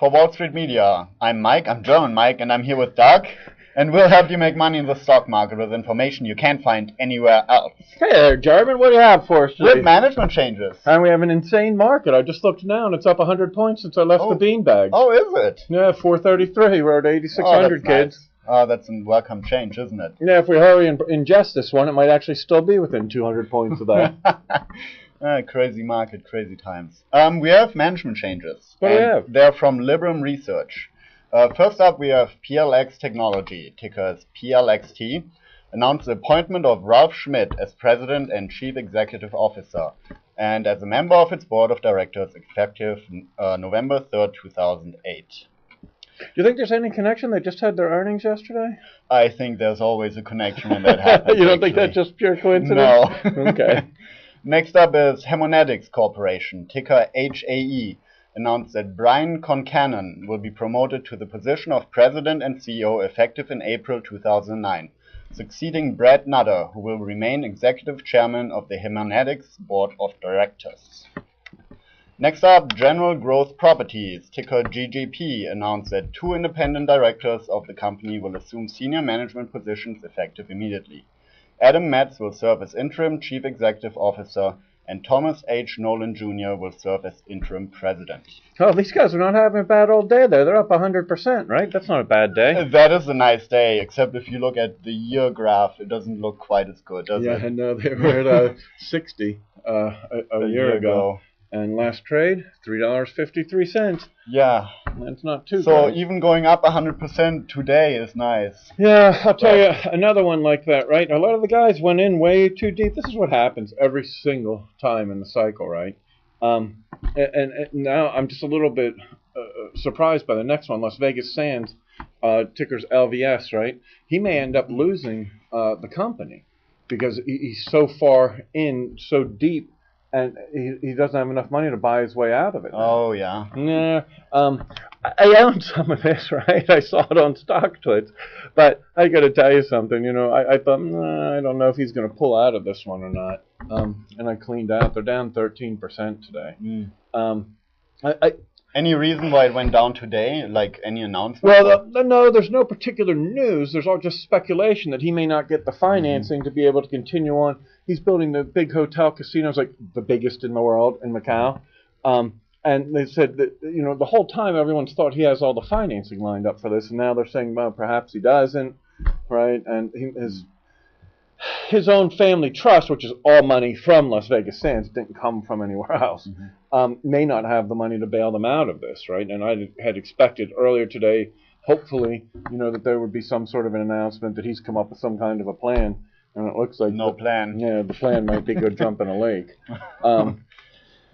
for Wall Street Media. I'm Mike, I'm German Mike, and I'm here with Doug, and we'll help you make money in the stock market with information you can't find anywhere else. Hey there, Jarman. What do you have for us today? With management changes. And we have an insane market. I just looked now, and it's up 100 points since I left the beanbag. Oh, is it? Yeah, 433. We're at 8,600, kids. Nice. Oh, that's a welcome change, isn't it? Yeah, if we hurry and ingest this one, it might actually still be within 200 points of that. Crazy market, crazy times. We have management changes. What do we have? They're from Liberum Research. First up, we have PLX Technology, ticker is PLXT, announced the appointment of Ralph Schmidt as President and Chief Executive Officer, and as a member of its board of directors effective November 3rd, 2008. Do you think there's any connection? They just had their earnings yesterday? I think there's always a connection when that happens. You don't think that's just pure coincidence? No. Okay. Next up is Haemonetics Corporation, ticker HAE, announced that Brian Concannon will be promoted to the position of President and CEO effective in April 2009, succeeding Brad Nutter, who will remain Executive Chairman of the Haemonetics Board of Directors. Next up, General Growth Properties, ticker GGP, announced that 2 independent directors of the company will assume senior management positions effective immediately. Adam Metz will serve as interim Chief Executive Officer, and Thomas H. Nolan Jr. will serve as interim President. Oh, these guys are not having a bad old day there. They're up 100%, right? That's not a bad day. That is a nice day, except if you look at the year graph, it doesn't look quite as good, does it? Yeah, no, they were at 60 a year ago. And last trade, $3.53. Yeah. That's not too So bad. even going up 100% today is nice. Yeah, I'll tell you another one like that, right? A lot of the guys went in way too deep. This is what happens every single time in the cycle, right? And now I'm just a little bit surprised by the next one, Las Vegas Sands, ticker's LVS, right? He may end up losing the company because he's so far in, so deep, and he doesn't have enough money to buy his way out of it. Oh, yeah. Yeah. I own some of this, right? I saw it on StockTwits. But I got to tell you something. You know, I thought, I don't know if he's going to pull out of this one or not. And I cleaned out. They're down 13% today. Any reason why it went down today? Like any announcement? Well, no, there's no particular news. There's all just speculation that he may not get the financing to be able to continue on. He's building the big hotel casinos, like the biggest in the world in Macau. And they said that, you know, the whole time everyone's thought he has all the financing lined up for this, and now they're saying, well, perhaps he doesn't, right? And his own family trust, which is all money from Las Vegas Sands, didn't come from anywhere else, may not have the money to bail them out of this, right? And I had expected earlier today, hopefully, you know, that there would be some sort of an announcement that he's come up with some kind of a plan, and it looks like no plan. Yeah, the plan might be go jump in a lake.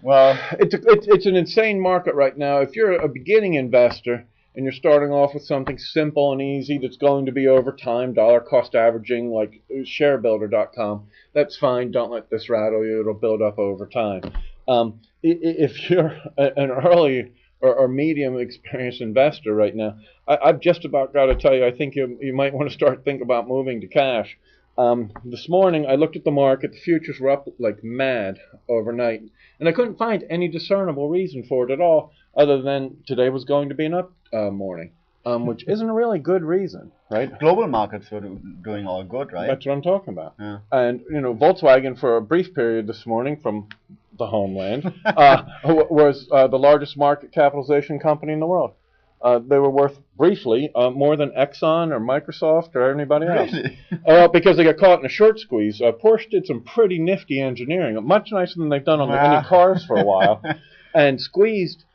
Well, it's an insane market right now. If you're a beginning investor and you're starting off with something simple and easy that's going to be over time, dollar cost averaging like sharebuilder.com, that's fine. Don't let this rattle you. It'll build up over time. If you're an early or medium experienced investor right now, I've just about got to tell you, I think you might want to start thinking about moving to cash. This morning I looked at the market. The futures were up like mad overnight, and I couldn't find any discernible reason for it at all, other than today was going to be an up morning, which isn't a really good reason, right? Global markets were doing all good, right? That's what I'm talking about. Yeah. And you know, Volkswagen for a brief period this morning from the homeland was the largest market capitalization company in the world. They were worth, briefly, more than Exxon or Microsoft or anybody else. Really? Because they got caught in a short squeeze. Porsche did some pretty nifty engineering, much nicer than they've done on any cars for a while, and squeezed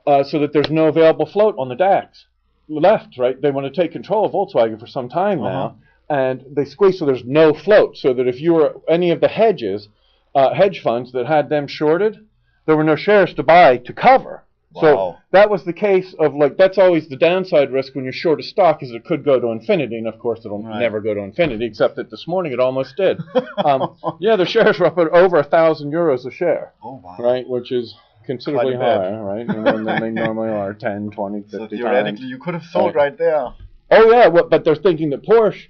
so that there's no available float on the DAX left, right? They want to take control of Volkswagen for some time now, and they squeezed so there's no float, so that if you were any of the hedge funds that had them shorted, there were no shares to buy to cover. Wow. So that was the case of, like, that's always the downside risk when you're short a stock, is it could go to infinity, and of course it'll never go to infinity, except that this morning it almost did. Yeah, the shares were up at over €1,000 a share. Oh, wow. Right, which is considerably higher, right, than they normally are, 10, 20, 50 So theoretically times. you could have sold right there. Oh, yeah, but they're thinking that Porsche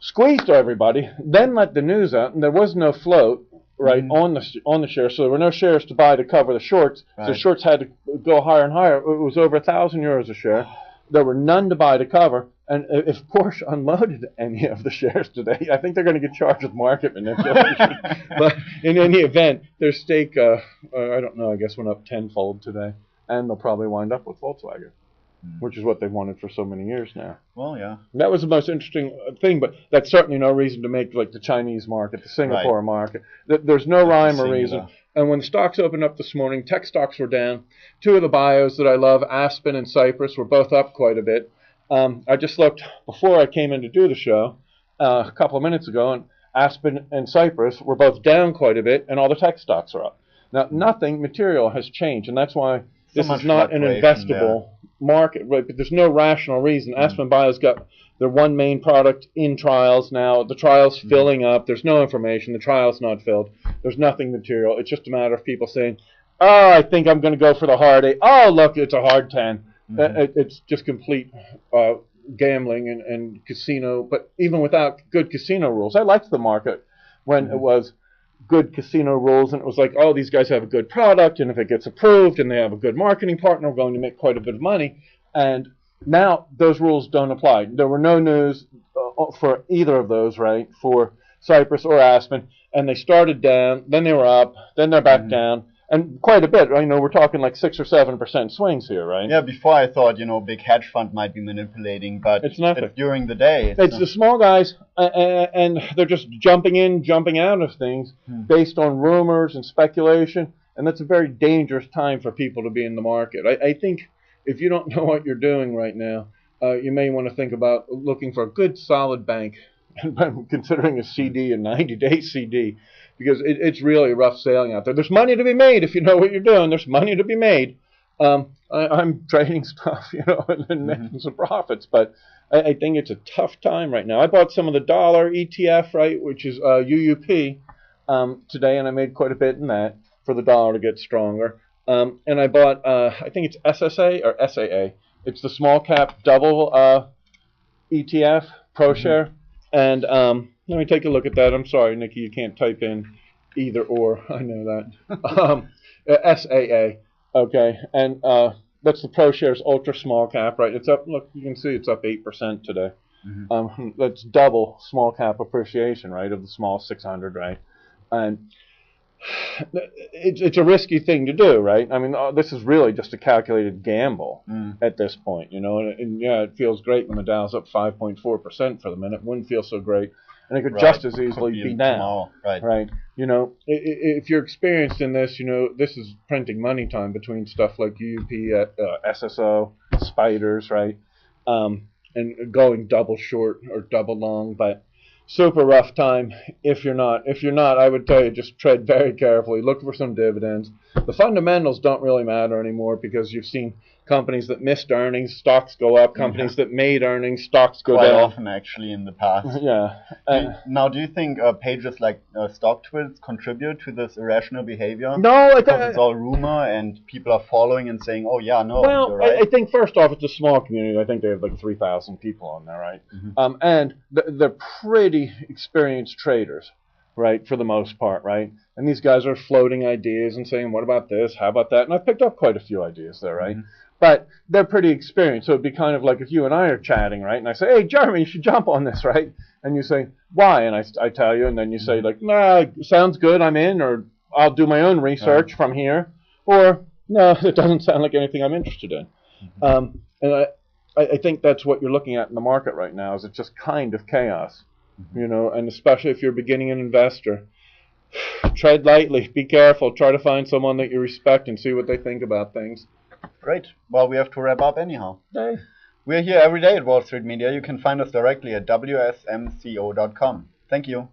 squeezed everybody, then let the news out, and there was no float, right, on the shares. So there were no shares to buy to cover the shorts. Right. So shorts had to go higher and higher. It was over €1,000 a share. There were none to buy to cover. And if Porsche unloaded any of the shares today, I think they're going to get charged with market manipulation. But in any event, their stake, I don't know, I guess went up tenfold today. And they'll probably wind up with Volkswagen, which is what they've wanted for so many years now. Well, yeah. That was the most interesting thing, but that's certainly no reason to make like the Chinese market, the Singapore market. There's no rhyme or reason. And when the stocks opened up this morning, tech stocks were down. Two of the bios that I love, Aspen and Cypress, were both up quite a bit. I just looked before I came in to do the show a couple of minutes ago, and Aspen and Cypress were both down quite a bit, and all the tech stocks are up. Now, nothing material has changed, and that's why this is not an investable market, right? But there's no rational reason. Aspen Bio's got their one main product in trials now. The trial's filling up. There's no information. The trial's not filled. There's nothing material. It's just a matter of people saying, oh, I think I'm going to go for the hard 8. Oh, look, it's a hard 10. It's just complete gambling and casino. But even without good casino rules, I liked the market when it was good casino rules, and it was like, oh, these guys have a good product, and if it gets approved and they have a good marketing partner, we're going to make quite a bit of money. And now those rules don't apply. There were no news for either of those, right, for Cypress or Aspen, and they started down, then they were up, then they're back down, and quite a bit. You know, we're talking like 6 or 7% swings here, right? Yeah, before I thought, big hedge fund might be manipulating, but it's nothing. It's during the day. It's the small guys, and they're just jumping in, jumping out of things based on rumors and speculation, and that's a very dangerous time for people to be in the market. I think if you don't know what you're doing right now, you may want to think about looking for a good, solid bank, and considering a CD, a 90-day CD, because it's really rough sailing out there. There's money to be made if you know what you're doing. There's money to be made. I'm trading stuff, and making some profits, but I think it's a tough time right now. I bought some of the dollar ETF, right, which is UUP, today, and I made quite a bit in that for the dollar to get stronger. And I bought, I think it's SSA or SAA. It's the small cap double ETF, ProShare. And let me take a look at that. I'm sorry, Nikki, you can't type in either or. I know that. SAA. Okay. And that's the ProShares Ultra Small Cap, right? It's up. Look, you can see it's up 8% today. That's double small cap appreciation, right, of the small 600, right? And it's a risky thing to do, right? I mean, this is really just a calculated gamble at this point, And yeah, it feels great when the Dow's up 5.4% for the minute. Wouldn't feel so great, and it could just as easily be down, right? If you're experienced in this, this is printing money time between stuff like UUP, SSO, spiders, right? And going double short or double long, but super rough time if you're not. If you're not, I would tell you just tread very carefully. Look for some dividends. The fundamentals don't really matter anymore because you've seen companies that missed earnings, stocks go up. Companies that made earnings, stocks go down. Quite often, actually, in the past. Yeah. Now, do you think pages like StockTwits contribute to this irrational behavior? No, because it's all rumor and people are following and saying, "Oh yeah, no, well, you're right." I think first off, it's a small community. I think they have like 3,000 people on there, right? And they're pretty experienced traders, right, for the most part, right? And these guys are floating ideas and saying, "What about this? How about that?" And I've picked up quite a few ideas there, right? But they're pretty experienced, so it'd be kind of like if you and I are chatting, right? And I say, "Hey, Jeremy, you should jump on this, right?" And you say, "Why?" And I tell you, and then you say, like, "Nah, sounds good, I'm in," or "I'll do my own research from here," or "No, it doesn't sound like anything I'm interested in." And I think that's what you're looking at in the market right now, is it's just kind of chaos, and especially if you're beginning an investor. Tread lightly, be careful, try to find someone that you respect and see what they think about things. Great. Well, we have to wrap up anyhow. Hey. We're here every day at Wall Street Media. You can find us directly at wsmco.com. Thank you.